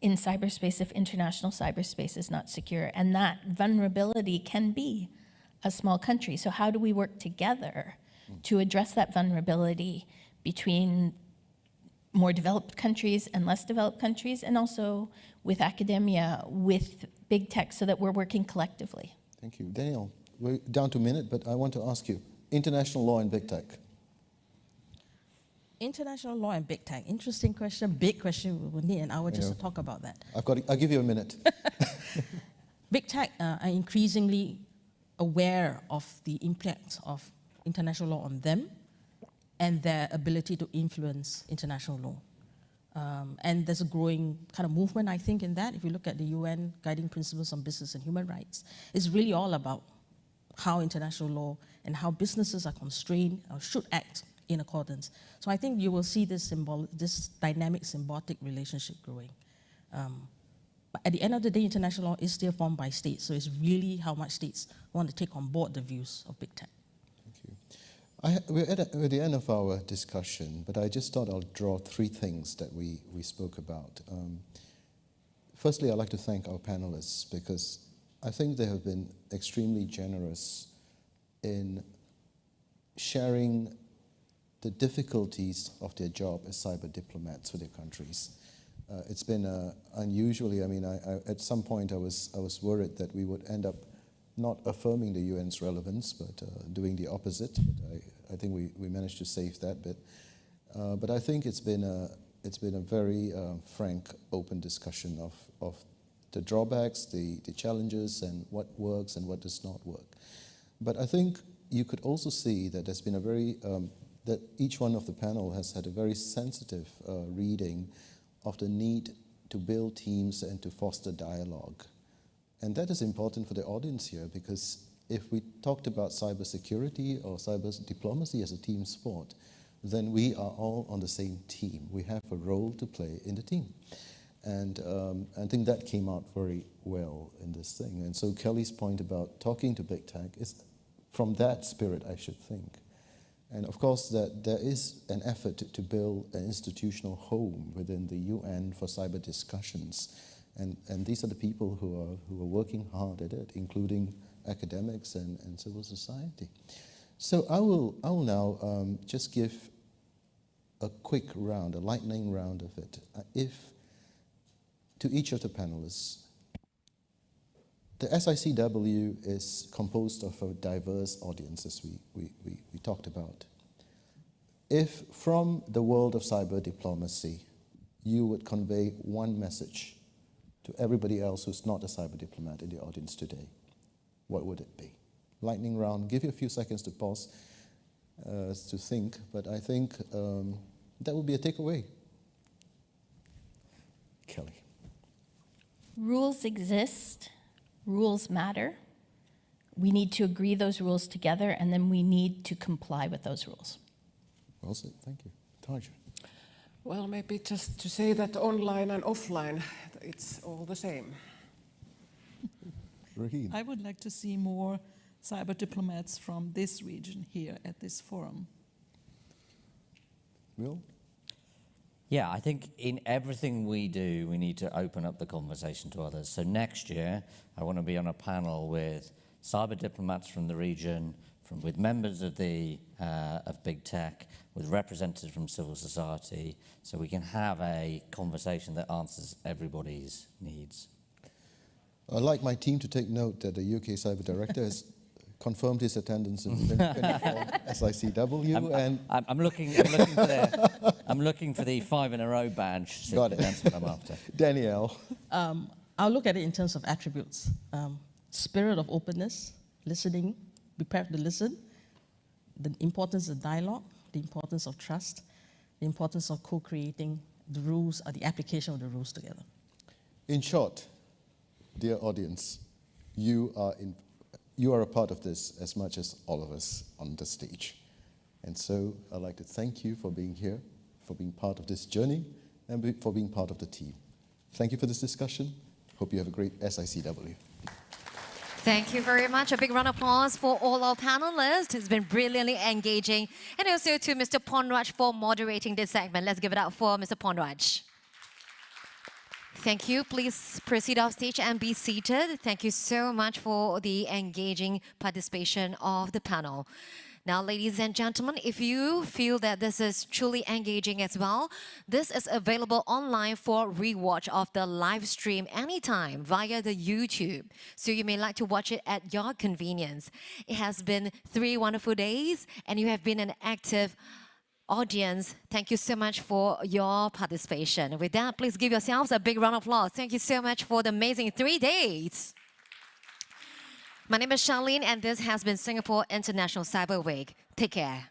in cyberspace, if international cyberspace is not secure. And that vulnerability can be a small country. So how do we work together to address that vulnerability between more developed countries and less developed countries, and also with academia, with big tech, so that we're working collectively? Thank you. Daniel, we're down to a minute, but I want to ask you, international law and big tech. International law and big tech. Interesting question, big question. We will need an hour just to talk about that. I'll give you a minute. Big tech are increasingly aware of the impact of international law on them and their ability to influence international law. And there's a growing kind of movement, I think, in that. If you look at the UN Guiding Principles on Business and Human Rights, it's really all about how international law and how businesses are constrained or should act in accordance. So I think you will see this dynamic symbiotic relationship growing. But at the end of the day, international law is still formed by states, so it's really how much states want to take on board the views of big tech. Thank you. We're at the end of our discussion, but I just thought I'll draw three things that we spoke about. Firstly, I'd like to thank our panelists because I think they have been extremely generous in sharing the difficulties of their job as cyber diplomats for their countries. It's been unusually, I mean, at some point I was worried that we would end up not affirming the UN's relevance, but doing the opposite. But I think we managed to save that bit. But I think it's been a very frank, open discussion of the drawbacks, the challenges, and what works and what does not work. But I think you could also see that there's been a very that each one of the panel has had a very sensitive reading of the need to build teams and to foster dialogue. And that is important for the audience here because if we talked about cybersecurity or cyber diplomacy as a team sport, then we are all on the same team. We have a role to play in the team. And I think that came out very well in this thing. And so Kelly's point about talking to big tech is from that spirit, I should think. And of course, that there is an effort to build an institutional home within the UN for cyber discussions. And these are the people who are working hard at it, including academics and civil society. So I will now just give a quick round, a lightning round of it. To each of the panelists, the SICW is composed of a diverse audience, as we talked about. If from the world of cyber diplomacy, you would convey one message to everybody else who's not a cyber diplomat in the audience today, what would it be? Lightning round, give you a few seconds to pause, to think, but I think that would be a takeaway. Kelly. Rules exist. Rules matter. We need to agree those rules together, and then we need to comply with those rules. Well said, thank you. Taja. Well, maybe just to say that online and offline, it's all the same. Raheen. I would like to see more cyber diplomats from this region here at this forum. Will? Yeah, I think in everything we do, we need to open up the conversation to others. So next year, I want to be on a panel with cyber diplomats from the region, with members of big tech, with representatives from civil society, so we can have a conversation that answers everybody's needs. I'd like my team to take note that the UK Cyber Director has confirmed his attendance in 2024 SICW, and I'm looking for the 5 in a row badge. Got it. That's what I'm after. Danielle. I'll look at it in terms of attributes. Spirit of openness, listening, be prepared to listen, the importance of dialogue, the importance of trust, the importance of co-creating the rules or the application of the rules together. In short, dear audience, you are a part of this as much as all of us on the stage. And so I'd like to thank you for being here, for being part of this journey, and for being part of the team. Thank you for this discussion. Hope you have a great SICW. Thank you very much. A big round of applause for all our panelists. It's been brilliantly engaging. And also to Mr. Ponraj for moderating this segment. Let's give it up for Mr. Ponraj. Thank you. Please proceed off stage and be seated. Thank you so much for the engaging participation of the panel. Now, ladies and gentlemen, if you feel that this is truly engaging as well, this is available online for rewatch of the live stream anytime via the YouTube. So you may like to watch it at your convenience. It has been 3 wonderful days, and you have been an active audience. Thank you so much for your participation. With that, please give yourselves a big round of applause. Thank you so much for the amazing 3 days. My name is Charlene, and this has been Singapore International Cyber Week. Take care.